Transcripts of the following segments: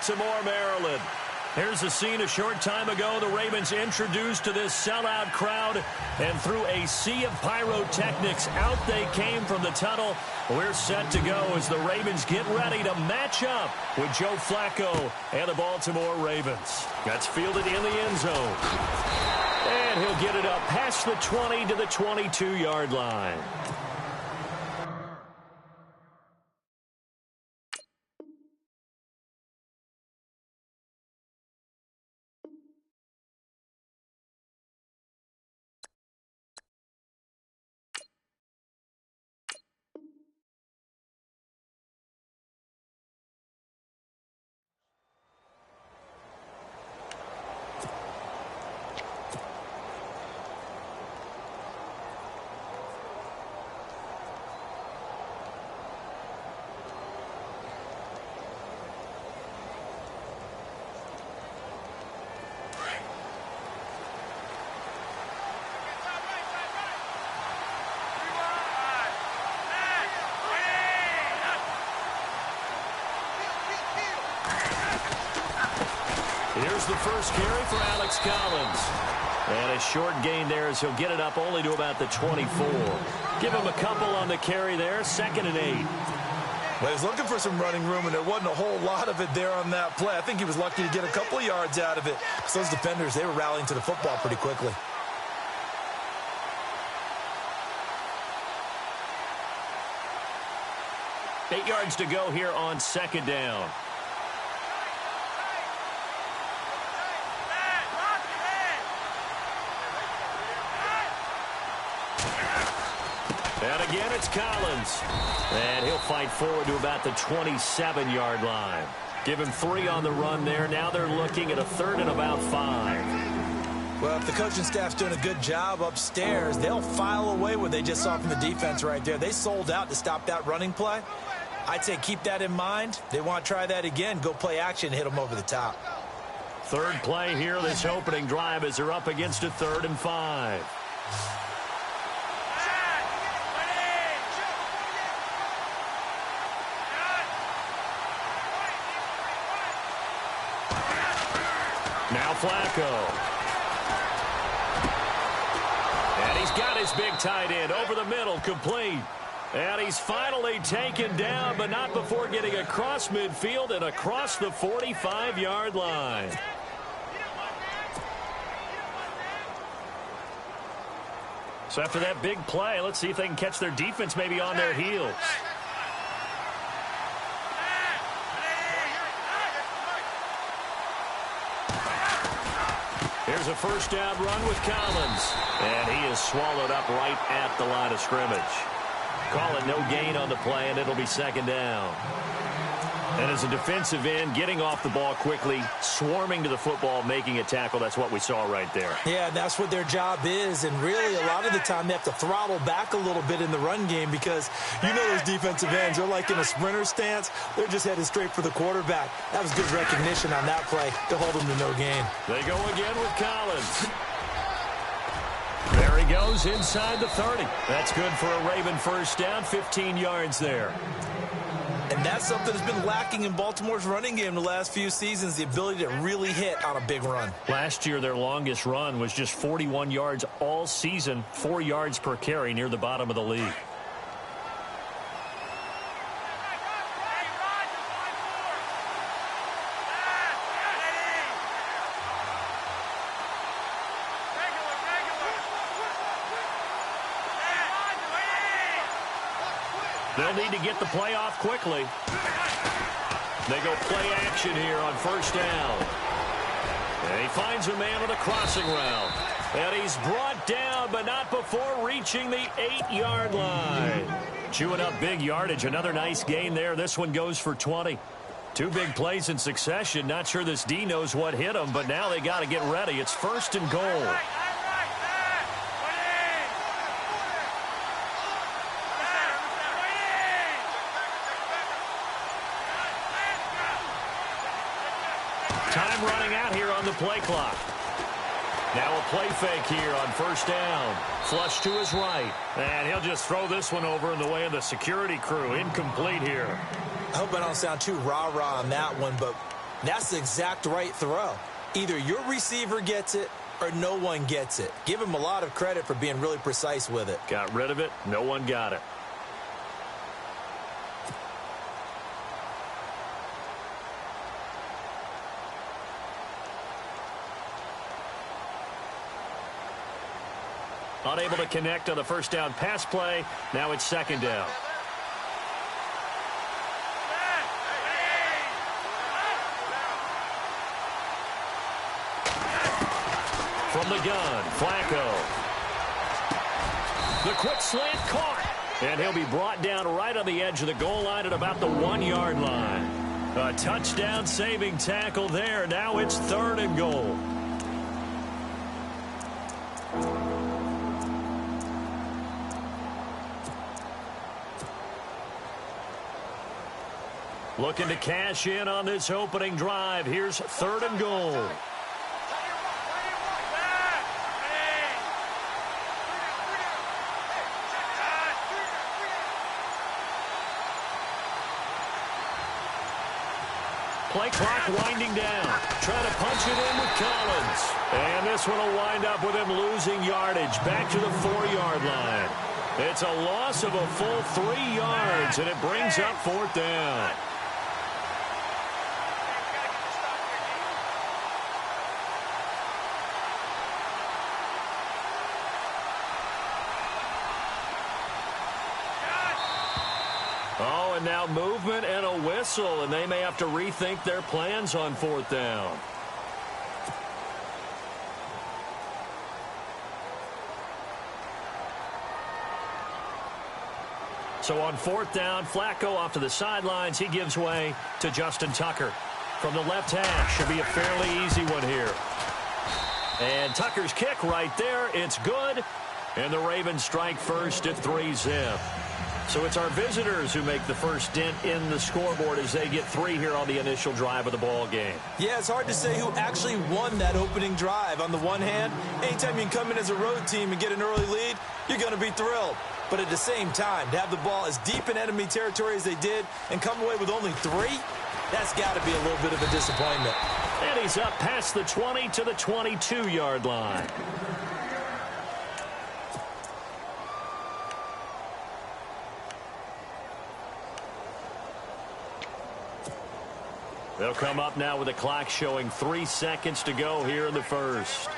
Baltimore, Maryland. Here's a scene a short time ago. The Ravens introduced to this sellout crowd, and through a sea of pyrotechnics, out they came from the tunnel. We're set to go as the Ravens get ready to match up with Joe Flacco and the Baltimore Ravens. That's fielded in the end zone. And he'll get it up past the 20 to the 22-yard line. Here's the first carry for Alex Collins. And a short gain there as he'll get it up only to about the 24. Give him a couple on the carry there, 2nd and 8. Well, he was looking for some running room, and there wasn't a whole lot of it there on that play. I think he was lucky to get a couple of yards out of it. So those defenders, they were rallying to the football pretty quickly. Eight yards to go here on 2nd down. And again, it's Collins. And he'll fight forward to about the 27-yard line. Give him 3 on the run there. Now they're looking at a 3rd and about 5. Well, if the coaching staff's doing a good job upstairs, they'll file away what they just saw from the defense right there. They sold out to stop that running play. I'd say keep that in mind. They want to try that again. Go play action, hit them over the top. 3rd play here this opening drive as they're up against a 3rd and 5. Now Flacco. And he's got his big tight end over the middle, complete. And he's finally taken down, but not before getting across midfield and across the 45-yard line. So after that big play, let's see if they can catch their defense maybe on their heels. Here's a first down run with Collins. And he is swallowed up right at the line of scrimmage. Call it no gain on the play, and it'll be 2nd down. And as a defensive end, getting off the ball quickly, swarming to the football, making a tackle, that's what we saw right there. Yeah, that's what their job is, and really a lot of the time they have to throttle back a little bit in the run game because you know those defensive ends, they're like in a sprinter stance. They're just headed straight for the quarterback. That was good recognition on that play to hold them to no gain. They go again with Collins. There he goes inside the 30. That's good for a Raven first down, 15 yards there. And that's something that's been lacking in Baltimore's running game the last few seasons, the ability to really hit on a big run. Last year, their longest run was just 41 yards all season, 4 yards per carry near the bottom of the league. They'll need to get the play off quickly. They go play action here on first down. And he finds a man on a crossing route. And he's brought down, but not before reaching the 8-yard line. Chewing up big yardage. Another nice gain there. This one goes for 20. 2 big plays in succession. Not sure this D knows what hit him, but now they got to get ready. It's 1st and goal. Time running out here on the play clock. Now a play fake here on first down. Flush to his right. And he'll just throw this one over in the way of the security crew. Incomplete here. I hope I don't sound too rah-rah on that one, but That's the exact right throw. Either your receiver gets it or no one gets it. Give him a lot of credit for being really precise with it. Got rid of it. No one got it. Unable to connect on the first down pass play. Now it's second down. From the gun, Flacco. The quick slant caught. And he'll be brought down right on the edge of the goal line at about the 1-yard line. A touchdown saving tackle there. Now it's 3rd and goal. Looking to cash in on this opening drive. Here's 3rd and goal. Play clock winding down. Trying to punch it in with Collins. And this one will wind up with him losing yardage. Back to the 4-yard line. It's a loss of a full 3 yards, and it brings up 4th down. Oh, and now movement and a whistle, and they may have to rethink their plans on 4th down. So on 4th down, Flacco off to the sidelines. He gives way to Justin Tucker. From the left hash, should be a fairly easy one here. And Tucker's kick right there. It's good. And the Ravens strike first at 3-zip. So it's our visitors who make the first dent in the scoreboard as they get 3 here on the initial drive of the ball game. Yeah, it's hard to say who actually won that opening drive. On the one hand, anytime you can come in as a road team and get an early lead, you're going to be thrilled. But at the same time, to have the ball as deep in enemy territory as they did and come away with only 3, that's got to be a little bit of a disappointment. And he's up past the 20 to the 22-yard line. They'll come up now with the clock showing 3 seconds to go here in the first.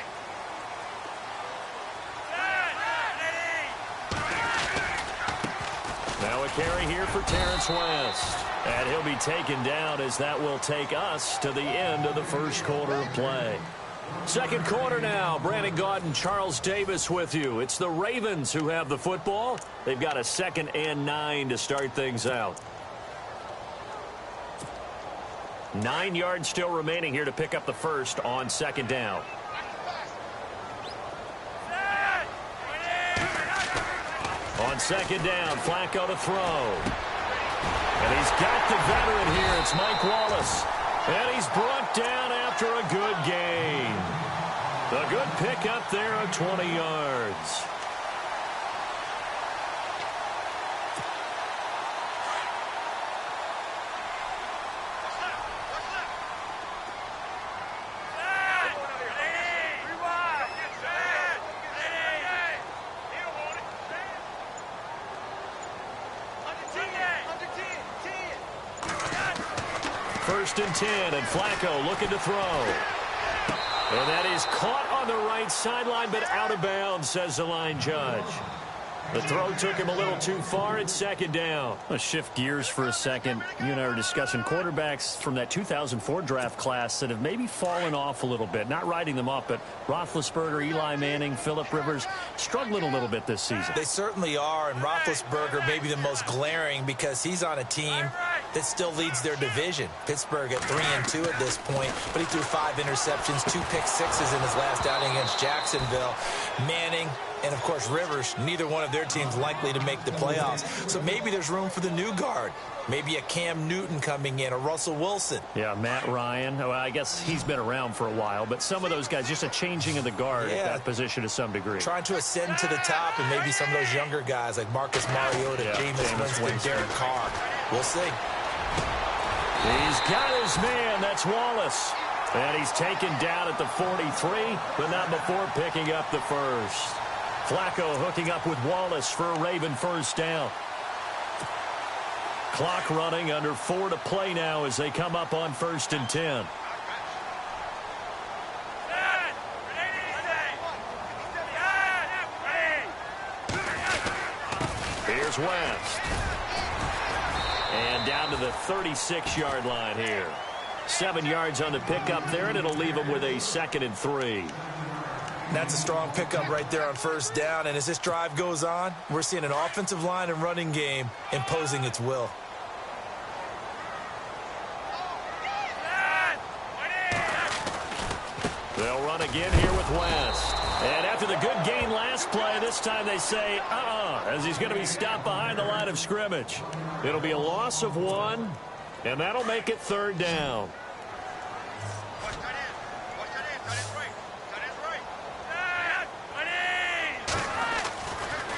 Now a carry here for Terrence West. And he'll be taken down as that will take us to the end of the first quarter of play. Second quarter now. Brandon Gaudin, Charles Davis with you. It's the Ravens who have the football. They've got a 2nd and 9 to start things out. 9 yards still remaining here to pick up the first on 2nd down. On 2nd down, Flacco to throw. And he's got the veteran here. It's Mike Wallace. And he's brought down after a good gain. A good pickup there of 20 yards. First and 10, and Flacco looking to throw. And that is caught on the right sideline, but out of bounds, says the line judge. The throw took him a little too far. It's 2nd down. Let's shift gears for a second. You and I are discussing quarterbacks from that 2004 draft class that have maybe fallen off a little bit. Not writing them up, but Roethlisberger, Eli Manning, Phillip Rivers struggling a little bit this season. They certainly are, and Roethlisberger may be the most glaring because he's on a team that still leads their division. Pittsburgh at 3-2 at this point, but he threw 5 interceptions, 2 pick-sixes in his last outing against Jacksonville. Manning and, of course, Rivers, neither one of their teams likely to make the playoffs. So maybe there's room for the new guard. Maybe a Cam Newton coming in, or Russell Wilson. Yeah, Matt Ryan. Well, I guess he's been around for a while, but some of those guys, just a changing of the guard at that position to some degree. Trying to ascend to the top, and maybe some of those younger guys like Marcus Mariota, Jameis Winston, Derek Carr. We'll see. He's got his man and that's Wallace. And he's taken down at the 43, but not before picking up the first. Flacco hooking up with Wallace for a Raven first down. Clock running, under 4 to play now as they come up on 1st and 10. Here's West. And down to the 36-yard line here. 7 yards on the pickup there, and it'll leave them with a 2nd and 3. That's a strong pickup right there on 1st down. And as this drive goes on, we're seeing an offensive line and running game imposing its will. They'll run again here with West. And after the good gain last play, this time they say, as he's going to be stopped behind the line of scrimmage. It'll be a loss of 1, and that'll make it 3rd down.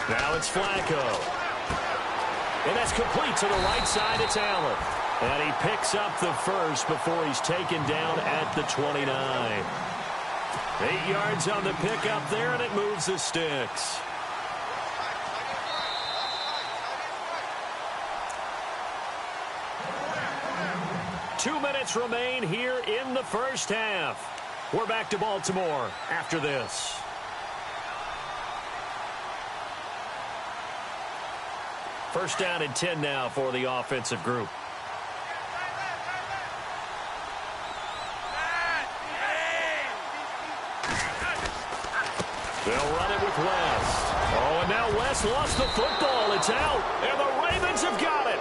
Now it's Flacco. And that's complete to the right side. It's Allen. And he picks up the first before he's taken down at the 29. 8 yards on the pickup there, and it moves the sticks. Two minutes remain here in the first half. We're back to Baltimore after this. First down and 10 now for the offensive group. They'll run it with West. Oh, and now West lost the football. It's out, and the Ravens have got it.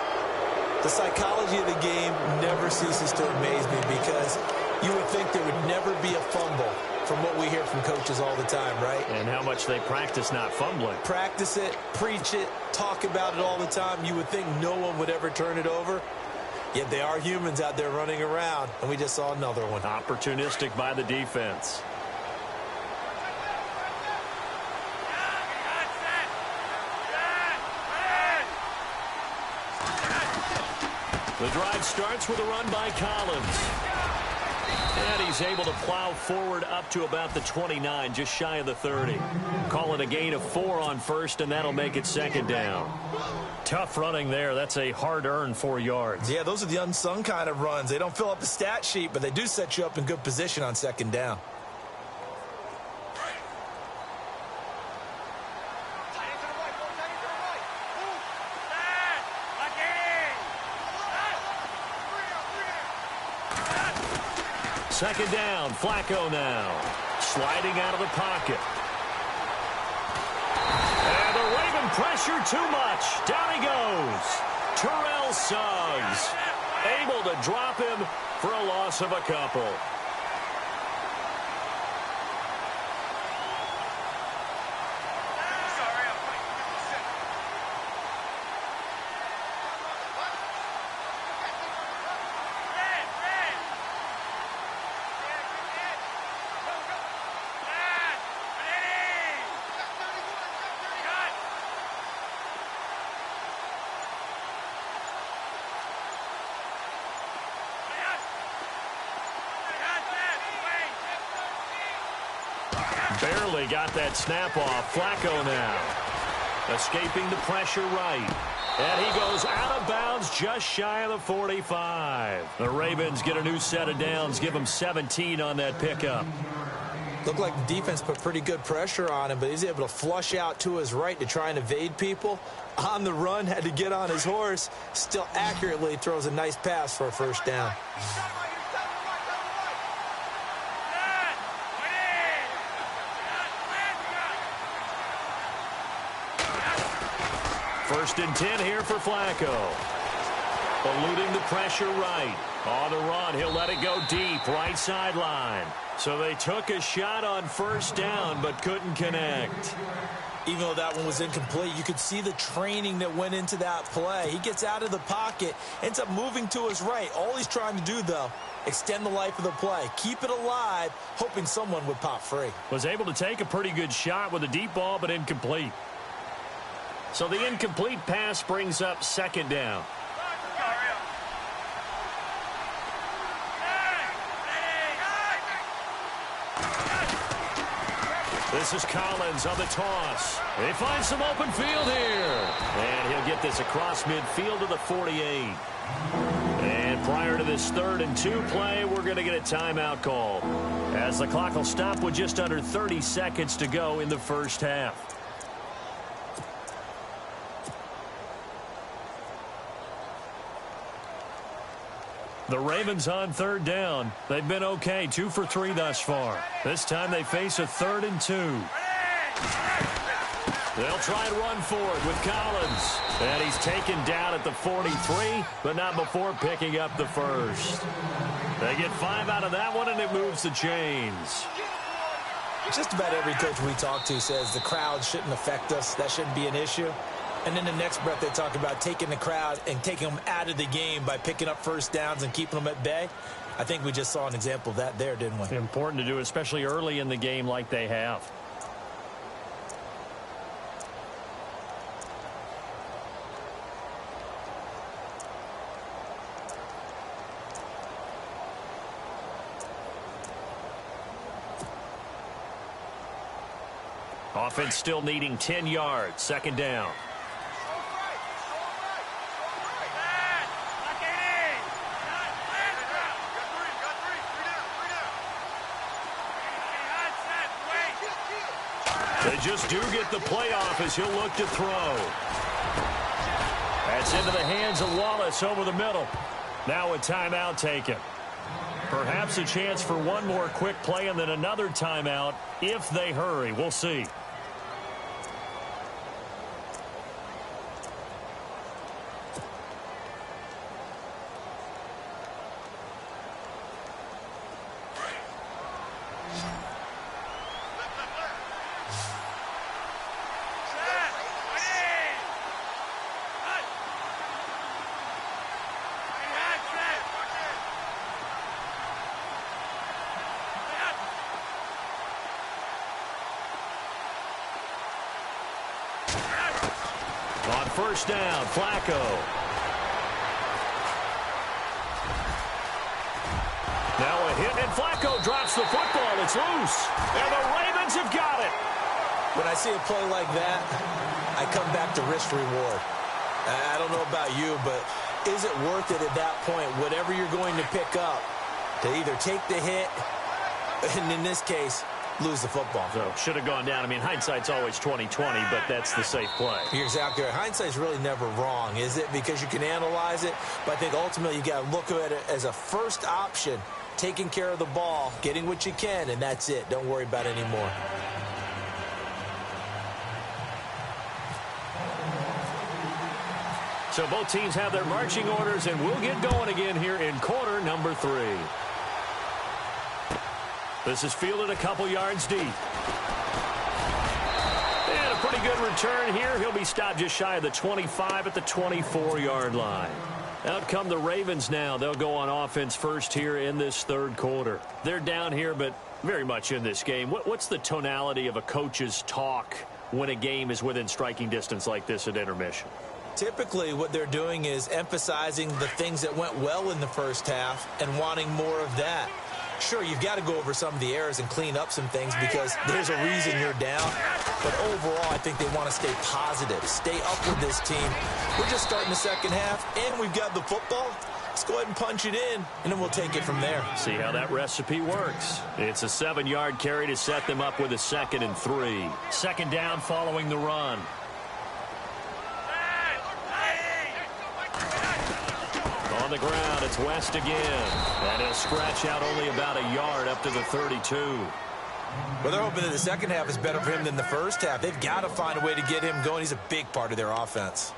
The psychology of the game never ceases to amaze me because you would think there would never be a fumble from what we hear from coaches all the time, right? And how much they practice not fumbling. Practice it, preach it, talk about it all the time. You would think no one would ever turn it over. Yet they are humans out there running around, and we just saw another one. Opportunistic by the defense. The drive starts with a run by Collins. And he's able to plow forward up to about the 29, just shy of the 30. Call it a gain of 4 on first, and that'll make it 2nd down. Tough running there. That's a hard-earned 4 yards. Yeah, those are the unsung kind of runs. They don't fill up the stat sheet, but they do set you up in good position on 2nd down. Second down, Flacco now. Sliding out of the pocket. And the Raven pressure too much. Down he goes. Terrell Suggs able to drop him for a loss of a couple. Barely got that snap off. Flacco now. Escaping the pressure right. And he goes out of bounds just shy of the 45. The Ravens get a new set of downs. Give them 17 on that pickup. Looked like the defense put pretty good pressure on him, but he's able to flush out to his right to try and evade people. On the run, had to get on his horse. Still accurately throws a nice pass for a first down. First and 10 here for Flacco. Eluding the pressure right. On the run, he'll let it go deep, right sideline. So they took a shot on first down, but couldn't connect. Even though that one was incomplete, you could see the training that went into that play. He gets out of the pocket, ends up moving to his right. All he's trying to do, though, extend the life of the play. Keep it alive, hoping someone would pop free. Was able to take a pretty good shot with a deep ball, but incomplete. So the incomplete pass brings up second down. This is Collins on the toss. They find some open field here. And he'll get this across midfield to the 48. And prior to this 3rd and 2 play, we're going to get a timeout call, as the clock will stop with just under 30 seconds to go in the first half. The Ravens on 3rd down. They've been okay, 2 for 3 thus far. This time they face a 3rd and 2. They'll try and run for it with Collins. And he's taken down at the 43, but not before picking up the first. They get 5 out of that one, and it moves the chains. Just about every coach we talk to says the crowd shouldn't affect us. That shouldn't be an issue. And in the next breath, they talk about taking the crowd and taking them out of the game by picking up first downs and keeping them at bay. I think we just saw an example of that there, didn't we? Important to do, especially early in the game like they have. Offense still needing 10 yards. 2nd down. They just do get the playoff as he'll look to throw. That's into the hands of Wallace over the middle. Now a timeout taken. Perhaps a chance for one more quick play and then another timeout if they hurry. We'll see. On 1st down, Flacco. Now a hit, and Flacco drops the football. It's loose, and the Ravens have got it. When I see a play like that, I come back to risk reward. I don't know about you, but is it worth it at that point, whatever you're going to pick up, to either take the hit, and in this case, lose the football? So should have gone down. I mean, hindsight's always 20/20, but that's the safe play. You're exactly right. Hindsight's really never wrong, is it? Because you can analyze it, but I think ultimately you got to look at it as a first option, taking care of the ball, getting what you can, and that's it. Don't worry about it anymore. So both teams have their marching orders, and we'll get going again here in quarter number 3. This is fielded a couple yards deep. And a pretty good return here. He'll be stopped just shy of the 25 at the 24-yard line. Out come the Ravens now. They'll go on offense first here in this 3rd quarter. They're down here, but very much in this game. What's the tonality of a coach's talk when a game is within striking distance like this at intermission? Typically, what they're doing is emphasizing the things that went well in the first half and wanting more of that. Sure, you've got to go over some of the errors and clean up some things because there's a reason you're down. But overall, I think they want to stay positive, stay up with this team. We're just starting the second half, and we've got the football. Let's go ahead and punch it in, and then we'll take it from there. See how that recipe works. It's a 7-yard carry to set them up with a 2nd and 3. 2nd down following the run. On the ground, it's West again. And he'll scratch out only about a yard up to the 32. Well, they're hoping that the second half is better for him than the first half. They've got to find a way to get him going. He's a big part of their offense.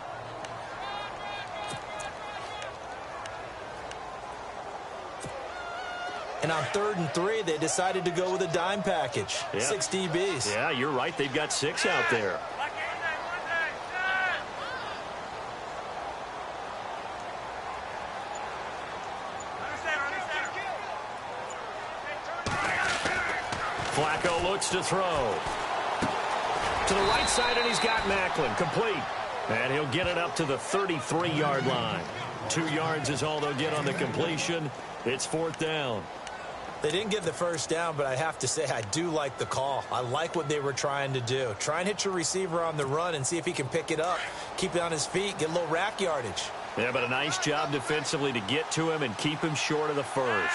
And on 3rd and 3, they decided to go with a dime package. Yeah. 6 DBs. Yeah, you're right. They've got 6 out there. Flacco looks to throw. To the right side, and he's got Macklin. Complete. And he'll get it up to the 33-yard line. 2 yards is all they'll get on the completion. It's 4th down. They didn't get the first down, but I have to say I do like the call. I like what they were trying to do. Try and hit your receiver on the run and see if he can pick it up, keep it on his feet, get a little rack yardage. Yeah, but a nice job defensively to get to him and keep him short of the first.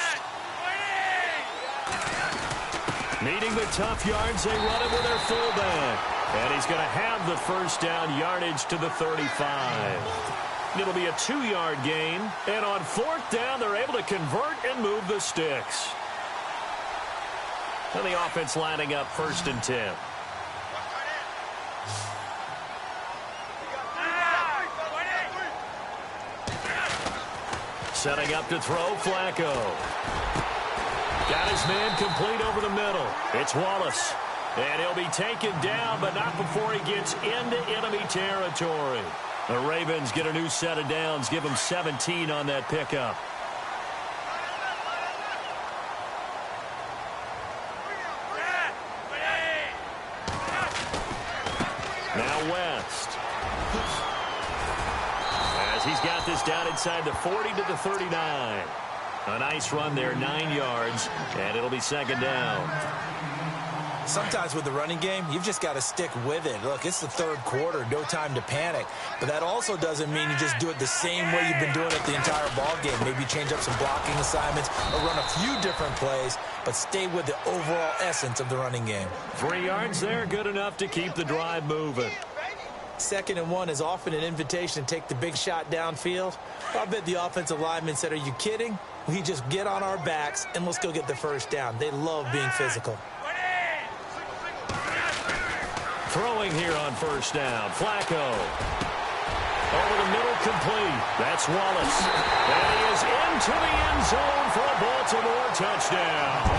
Needing the tough yards, they run it with their fullback. And he's going to have the first down yardage to the 35. It'll be a 2-yard gain. And on 4th down, they're able to convert and move the sticks. And the offense lining up 1st and 10. Setting up to throw, Flacco. Got his man complete over the middle. It's Wallace. And he'll be taken down, but not before he gets into enemy territory. The Ravens get a new set of downs, give them 17 on that pickup. Now West. As he's got this down inside the 40 to the 39. A nice run there, 9 yards, and it'll be 2nd down. Sometimes with the running game, you've just got to stick with it. Look, it's the 3rd quarter, no time to panic. But that also doesn't mean you just do it the same way you've been doing it the entire ball game. Maybe change up some blocking assignments or run a few different plays, but stay with the overall essence of the running game. 3 yards there, good enough to keep the drive moving. 2nd and 1 is often an invitation to take the big shot downfield. I bet the offensive lineman said, are you kidding? We just get on our backs and let's go get the first down. They love being physical. Throwing here on 1st down. Flacco. Over the middle, complete. That's Wallace. And he is into the end zone for a Baltimore touchdown.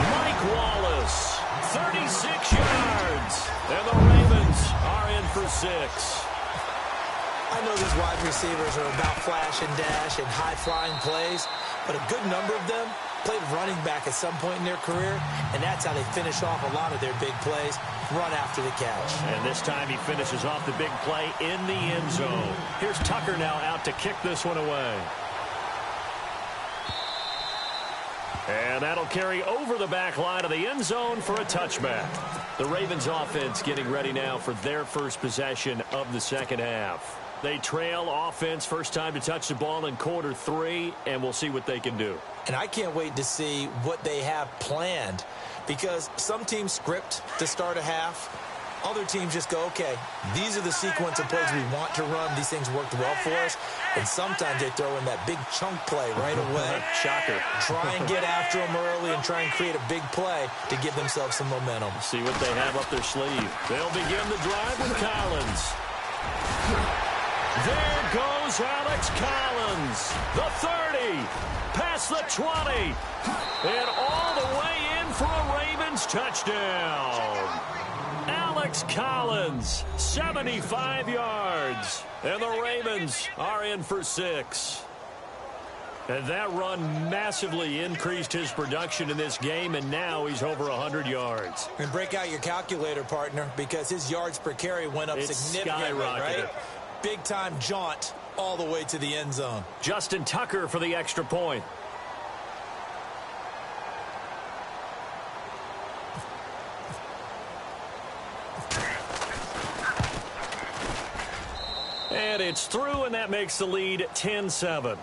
Mike Wallace, 36 yards. And the Ravens are in for 6. I know these wide receivers are about flash and dash and high-flying plays, but a good number of them played running back at some point in their career, and that's how they finish off a lot of their big plays, run after the catch. And this time he finishes off the big play in the end zone. Here's Tucker now out to kick this one away. And that'll carry over the back line of the end zone for a touchback. The Ravens offense getting ready now for their first possession of the 2nd half. They trail offense, first time to touch the ball in quarter 3, and we'll see what they can do. And I can't wait to see what they have planned, because some teams script to start a half. Other teams just go, okay, these are the sequence of plays we want to run. These things worked well for us. And sometimes they throw in that big chunk play right away. Shocker. Try and get after them early and try and create a big play to give themselves some momentum. See what they have up their sleeve. They'll begin the drive with Collins. There goes Alex Collins. The 30. Past the 20. And all the way in for a Ravens touchdown. Alex Collins, 75 yards. And the Ravens are in for 6. And that run massively increased his production in this game, and now he's over 100 yards. And break out your calculator, partner, because his yards per carry went up significantly, right? Big-time jaunt all the way to the end zone. Justin Tucker for the extra point. And it's through, and that makes the lead 10-7.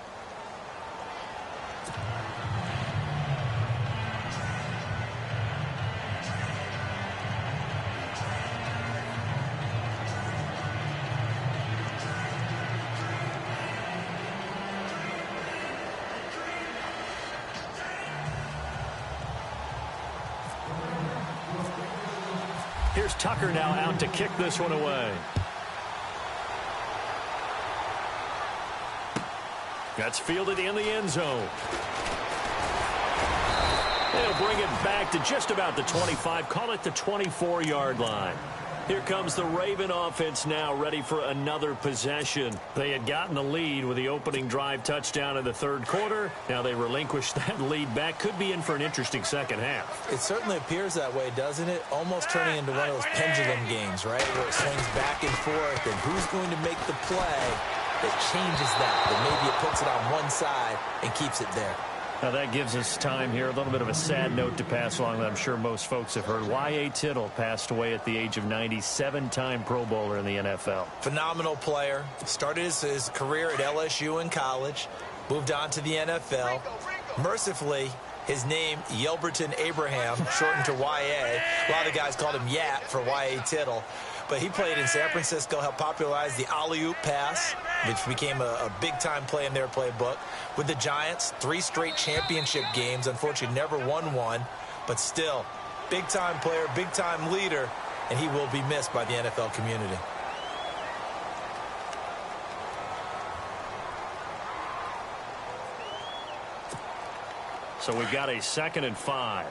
Here's Tucker now out to kick this one away. That's fielded in the end zone. They'll bring it back to just about the 25. Call it the 24-yard line. Here comes the Raven offense now, ready for another possession. They had gotten the lead with the opening drive touchdown in the 3rd quarter. Now they relinquished that lead back. Could be in for an interesting 2nd half. It certainly appears that way, doesn't it? Almost turning into one of those pendulum games, right? Where it swings back and forth, and who's going to make the play that changes that maybe it puts it on one side and keeps it there. Now that gives us time here, a little bit of a sad note to pass along that I'm sure most folks have heard. Y.A. Tittle passed away at the age of 90, seven-time Pro Bowler in the NFL. Phenomenal player. Started his career at LSU in college, moved on to the NFL. Mercifully, his name, Yelberton Abraham, shortened to Y.A. A lot of the guys called him Yap for Y.A. Tittle. But he played in San Francisco, helped popularize the alley-oop pass, which became a big-time play in their playbook. With the Giants, 3 straight championship games. Unfortunately, never won one. But still, big-time player, big-time leader, and he will be missed by the NFL community. So we've got a 2nd and 5.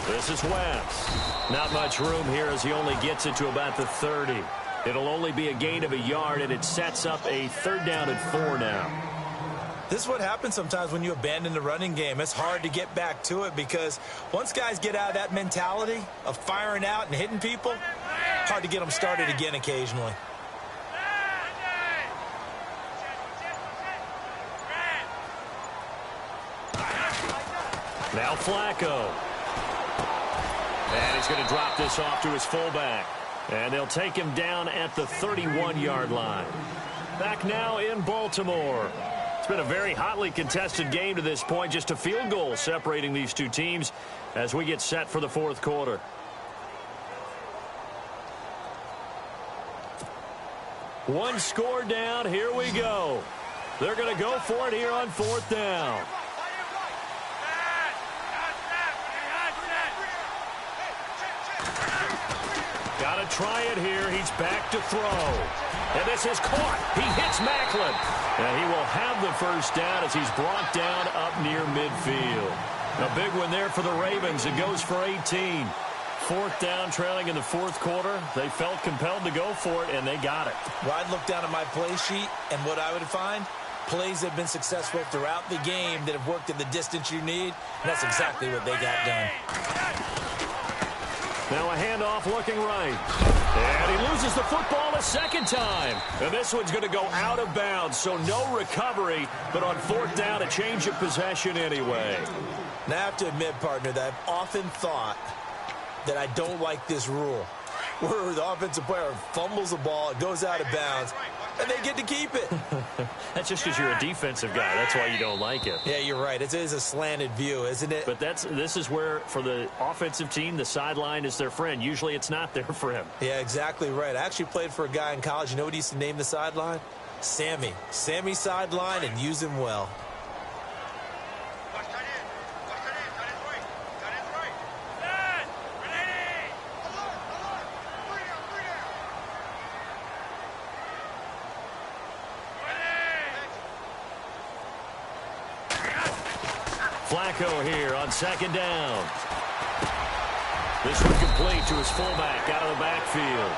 This is West. Not much room here as he only gets it to about the 30. It'll only be a gain of a yard, and it sets up a 3rd down and 4 now. This is what happens sometimes when you abandon the running game. It's hard to get back to it because once guys get out of that mentality of firing out and hitting people, hard to get them started again occasionally. Now Flacco. And he's going to drop this off to his fullback. And they'll take him down at the 31-yard line. Back now in Baltimore. It's been a very hotly contested game to this point. Just a field goal separating these two teams as we get set for the 4th quarter. One score down. Here we go. They're going to go for it here on 4th down. Got to try it here. He's back to throw. And this is caught. He hits Macklin. And he will have the 1st down as he's brought down up near midfield. A big one there for the Ravens. It goes for 18. 4th down, trailing in the 4th quarter. They felt compelled to go for it, and they got it. Well, I'd look down at my play sheet, and what I would find, plays that have been successful throughout the game that have worked in the distance you need, and that's exactly what they got done. Now a handoff looking right. And he loses the football a 2nd time. And this one's going to go out of bounds, so no recovery. But on 4th down, a change of possession anyway. Now I have to admit, partner, that I've often thought that I don't like this rule, where the offensive player fumbles the ball, it goes out of bounds, and they get to keep it. That's just because you're a defensive guy. That's why you don't like it. Yeah, you're right. It is a slanted view, isn't it? But this is where, for the offensive team, the sideline is their friend. Usually it's not there for him. Yeah, exactly right. I actually played for a guy in college. You know what he used to name the sideline? Sammy. Sammy sideline, and use him well. Flacco here on 2nd down. This one complete to his fullback out of the backfield.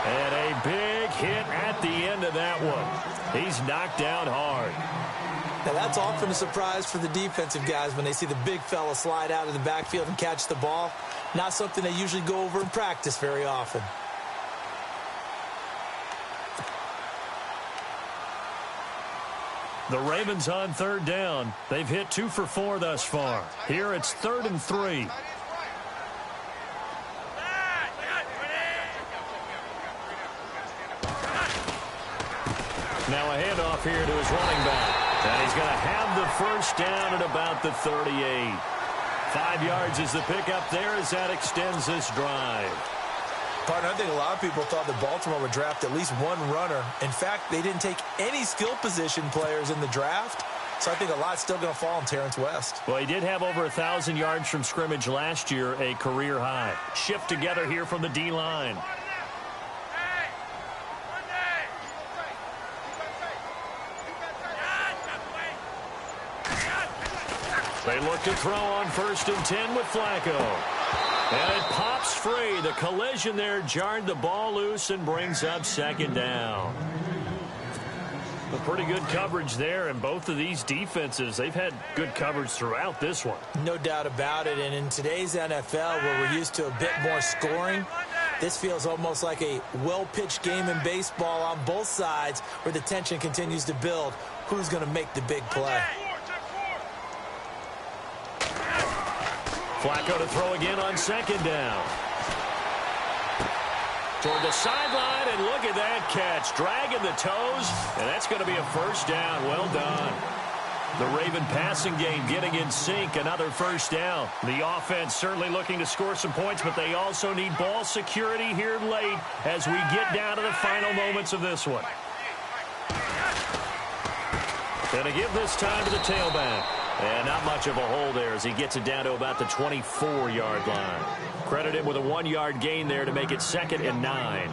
And a big hit at the end of that one. He's knocked down hard. Now, that's often a surprise for the defensive guys when they see the big fella slide out of the backfield and catch the ball. Not something they usually go over in practice very often. The Ravens on 3rd down. They've hit 2 for 4 thus far. Here it's 3rd and 3. Now a handoff here to his running back. And he's going to have the 1st down at about the 38. 5 yards is the pickup there as that extends this drive. Partner, I think a lot of people thought that Baltimore would draft at least one runner. In fact, they didn't take any skill position players in the draft. So I think a lot's still going to fall on Terrence West. Well, he did have over 1,000 yards from scrimmage last year, a career high. Shift together here from the D-line. They look to throw on 1st and 10 with Flacco. And it pops free. The collision there jarred the ball loose and brings up 2nd down. A pretty good coverage there, and both of these defenses, they've had good coverage throughout this one. No doubt about it, and in today's NFL, where we're used to a bit more scoring, This feels almost like a well-pitched game in baseball on both sides where the tension continues to build. Who's going to make the big play? Flacco to throw again on second down. Toward the sideline, and look at that catch. Dragging the toes, and that's going to be a first down. Well done. The Raven passing game getting in sync, another first down. The offense certainly looking to score some points, but they also need ball security here late as we get down to the final moments of this one. Going to give this time to the tailback. And not much of a hole there as he gets it down to about the 24-yard line. Credit him with a 1-yard gain there to make it 2nd and 9.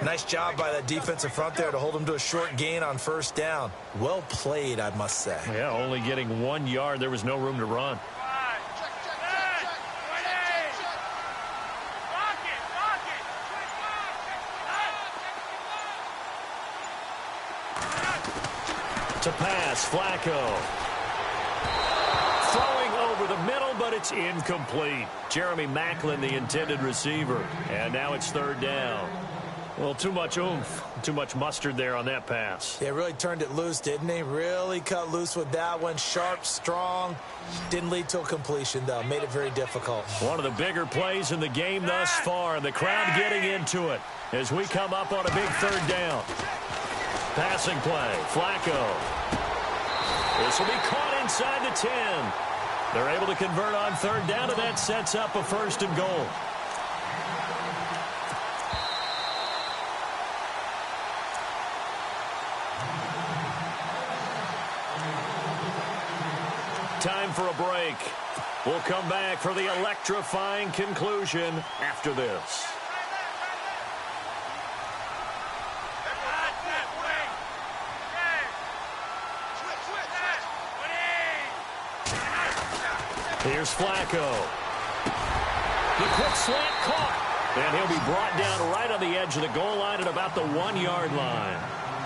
Nice job by that defensive front there to hold him to a short gain on first down. Well played, I must say. Yeah, only getting 1 yard. There was no room to run. To pass, Flacco. Throwing over the middle, but it's incomplete. Jeremy Maclin, the intended receiver. And now it's 3rd down. Well, too much oomph, too much mustard there on that pass. Yeah, really turned it loose, didn't he? Really cut loose with that one. Sharp, strong. Didn't lead to a completion, though. Made it very difficult. One of the bigger plays in the game thus far, and the crowd getting into it as we come up on a big 3rd down. Passing play, Flacco. This will be caught inside the 10. They're able to convert on 3rd down, and that sets up a 1st and goal. Time for a break. We'll come back for the electrifying conclusion after this. Here's Flacco. The quick slant caught. And he'll be brought down right on the edge of the goal line at about the 1-yard line.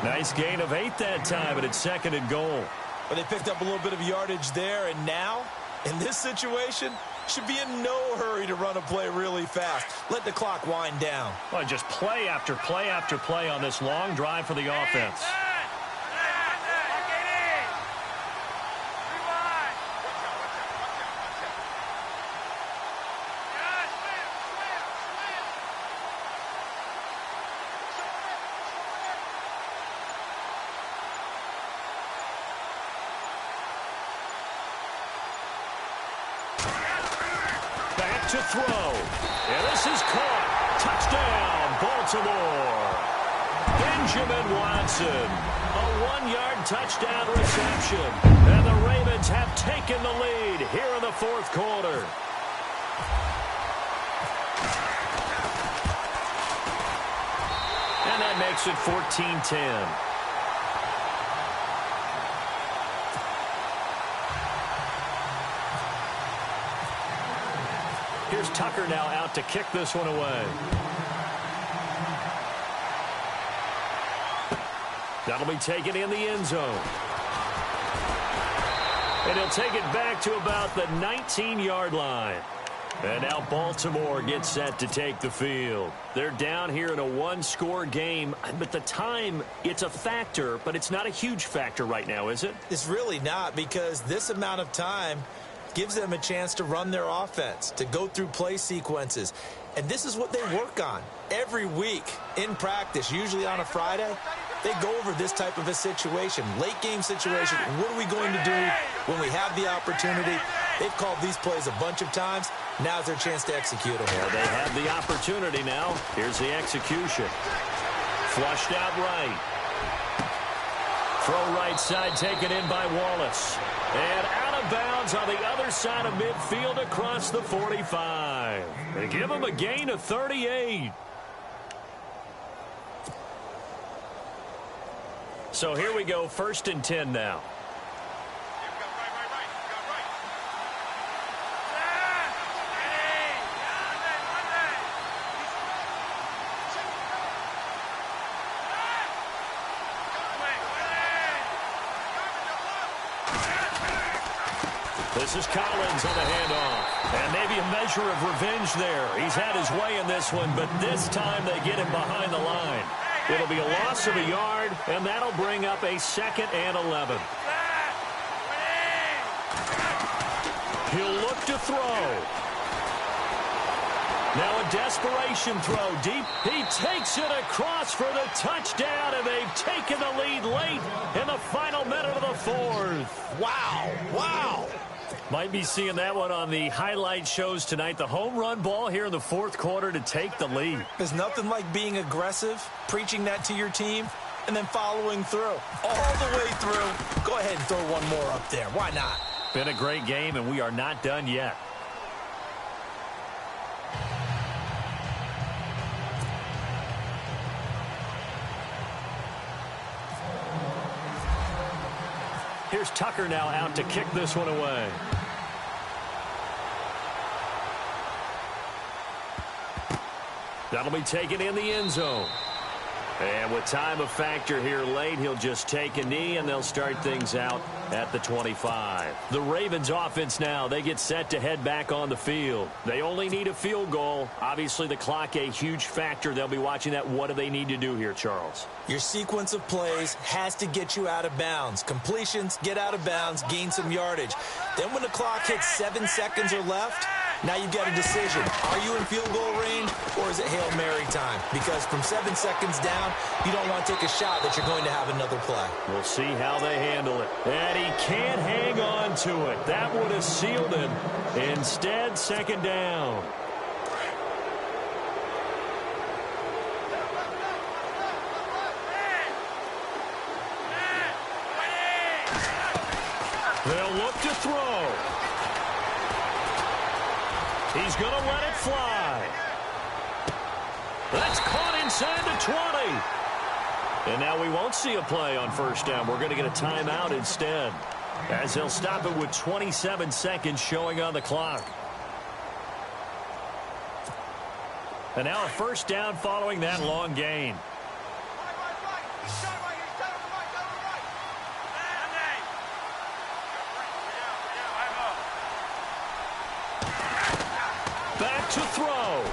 Nice gain of 8 that time, but it's 2nd and goal. But they picked up a little bit of yardage there, and now, in this situation, should be in no hurry to run a play really fast. Let the clock wind down. Well, just play after play after play on this long drive for the offense. To throw. And this is caught. Touchdown, Baltimore. Benjamin Watson. A 1-yard touchdown reception. And the Ravens have taken the lead here in the 4th quarter. And that makes it 14-10. Here's Tucker now out to kick this one away. That'll be taken in the end zone. And he'll take it back to about the 19-yard line. And now Baltimore gets set to take the field. They're down here in a 1-score game. But the time, it's a factor, but it's not a huge factor right now, is it? It's really not, because this amount of time gives them a chance to run their offense, to go through play sequences. And this is what they work on every week in practice, usually on a Friday. They go over this type of a situation, late game situation. What are we going to do when we have the opportunity? They've called these plays a bunch of times. Now's their chance to execute them. Well, they have the opportunity now. Here's the execution. Flushed out right. Throw right side taken in by Wallace. And out of bounds on the other side of midfield across the 45. They give him a gain of 38. So here we go, 1st and 10 now. This is Collins on the handoff. And maybe a measure of revenge there. He's had his way in this one, but this time they get him behind the line. It'll be a loss of a yard, and that'll bring up a 2nd and 11. He'll look to throw. Now a desperation throw deep. He takes it across for the touchdown, and they've taken the lead late in the final minute of the 4th. Wow. Wow. Might be seeing that one on the highlight shows tonight. The home run ball here in the 4th quarter to take the lead. There's nothing like being aggressive, preaching that to your team, and then following through. All the way through. Go ahead and throw one more up there. Why not? Been a great game, and we are not done yet. Here's Tucker now out to kick this one away. That'll be taken in the end zone. And with time a factor here late, he'll just take a knee, and they'll start things out at the 25. The Ravens offense now, they get set to head back on the field. They only need a field goal. Obviously, the clock a huge factor. They'll be watching that. What do they need to do here, Charles? Your sequence of plays has to get you out of bounds. Completions, get out of bounds, gain some yardage. Then when the clock hits 7 seconds or left, now you've got a decision. Are you in field goal range, or is it Hail Mary time? Because from 7 seconds down, you don't want to take a shot that you're going to have another play. We'll see how they handle it. And he can't hang on to it. That would have sealed him. Instead, 2nd down. They'll look to throw. He's going to let it fly. That's caught inside the 20. And now we won't see a play on 1st down. We're going to get a timeout instead, as they'll stop it with 27 seconds showing on the clock. And now a 1st down following that long gain. Back to throw.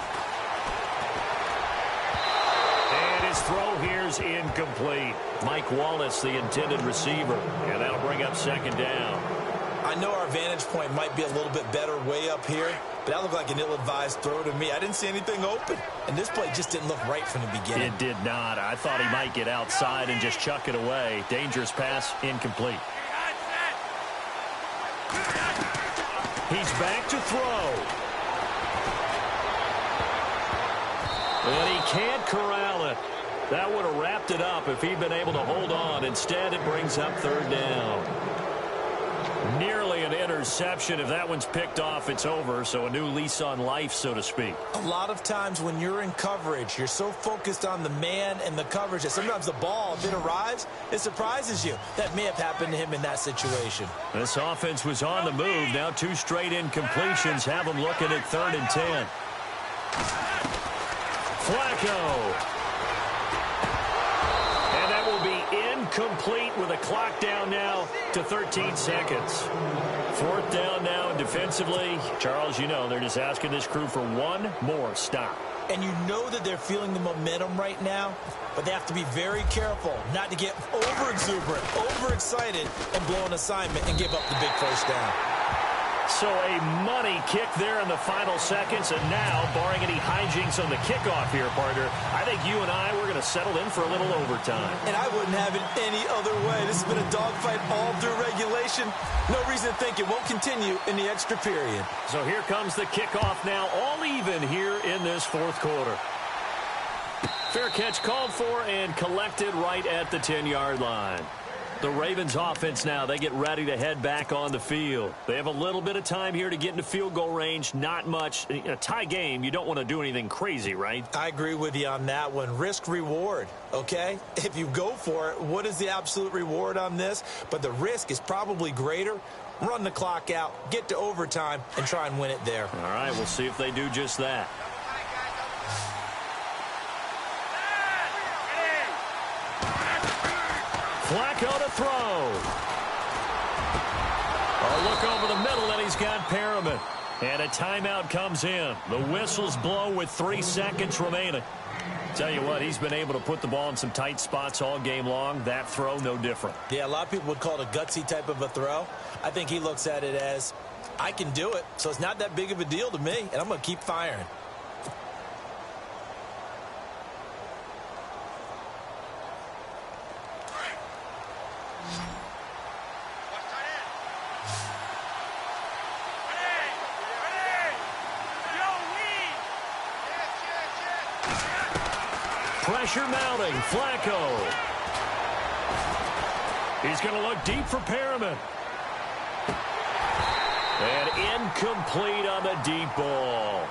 And his throw here's incomplete. Mike Wallace, the intended receiver. And that'll bring up 2nd down. I know our vantage point might be a little bit better way up here, but that looked like an ill-advised throw to me. I didn't see anything open, and this play just didn't look right from the beginning. It did not. I thought he might get outside and just chuck it away. Dangerous pass, incomplete. He's back to throw. And he can't corral it. That would have wrapped it up if he'd been able to hold on. Instead, it brings up 3rd down. Nearly an interception. If that one's picked off, it's over. So a new lease on life, so to speak. A lot of times when you're in coverage, you're so focused on the man and the coverage that sometimes the ball, if it arrives, it surprises you. That may have happened to him in that situation. This offense was on the move. Now 2 straight incompletions have them looking at 3rd and 10. Flacco. And that will be incomplete with a clock down now to 13 seconds. 4th down now defensively. Charles, you know, they're just asking this crew for one more stop. And you know that they're feeling the momentum right now, but they have to be very careful not to get over-exuberant, over-excited, and blow an assignment and give up the big 1st down. So a money kick there in the final seconds, and now, barring any hijinks on the kickoff here, partner, I think you and I, we're going to settle in for a little overtime. And I wouldn't have it any other way. This has been a dogfight all through regulation. No reason to think it won't continue in the extra period. So here comes the kickoff now, all even here in this 4th quarter. Fair catch called for and collected right at the 10-yard line. The Ravens offense now, they get ready to head back on the field. They have a little bit of time here to get into field goal range, not much. In a tie game, you don't want to do anything crazy, right? I agree with you on that one. Risk reward, okay? If you go for it, what is the absolute reward on this? But the risk is probably greater. Run the clock out, get to overtime, and try and win it there. All right, we'll see if they do just that. Flacco to throw. A look over the middle, and he's got Perriman. And a timeout comes in. The whistles blow with 3 seconds remaining. Tell you what, he's been able to put the ball in some tight spots all game long. That throw, no different. Yeah, a lot of people would call it a gutsy type of a throw. I think he looks at it as, I can do it, so it's not that big of a deal to me, and I'm going to keep firing. Pressure mounting. Flacco. He's going to look deep for Perriman. And incomplete on the deep ball.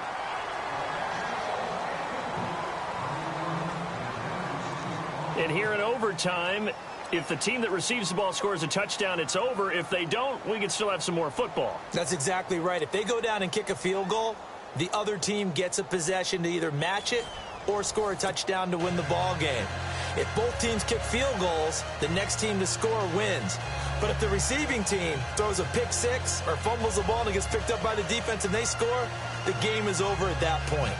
And here in overtime, if the team that receives the ball scores a touchdown, it's over. If they don't, we can still have some more football. That's exactly right. If they go down and kick a field goal, the other team gets a possession to either match it or score a touchdown to win the ball game. If both teams kick field goals, the next team to score wins. But if the receiving team throws a pick six or fumbles the ball and it gets picked up by the defense and they score, the game is over at that point.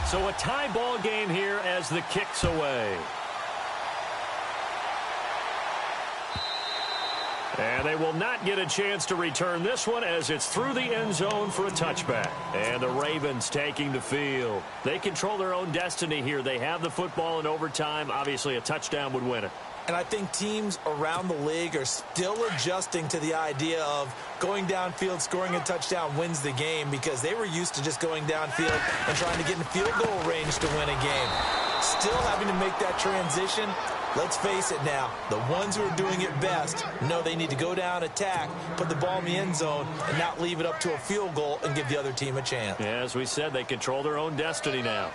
So a tie ball game here as the kick's away. And they will not get a chance to return this one as it's through the end zone for a touchback. And the Ravens taking the field. They control their own destiny here. They have the football in overtime. Obviously, a touchdown would win it. And I think teams around the league are still adjusting to the idea of going downfield, scoring a touchdown wins the game, because they were used to just going downfield and trying to get in field goal range to win a game. Still having to make that transition. Let's face it now, the ones who are doing it best know they need to go down, attack, put the ball in the end zone, and not leave it up to a field goal and give the other team a chance. Yeah, as we said, they control their own destiny now.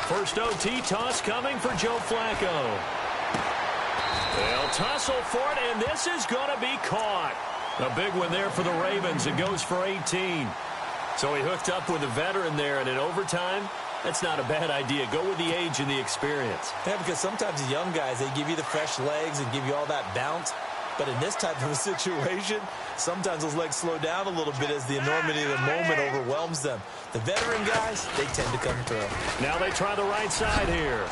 First OT toss coming for Joe Flacco. They'll tussle for it, and this is going to be caught. A big one there for the Ravens. It goes for 18. So he hooked up with a veteran there, and in overtime, that's not a bad idea. Go with the age and the experience. Yeah, because sometimes the young guys, they give you the fresh legs and give you all that bounce. But in this type of a situation, sometimes those legs slow down a little bit as the enormity of the moment overwhelms them. The veteran guys, they tend to come through. Now they try the right side here.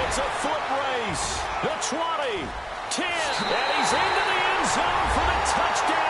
It's a foot race. The 20, 10, and he's into the end zone for the touchdown.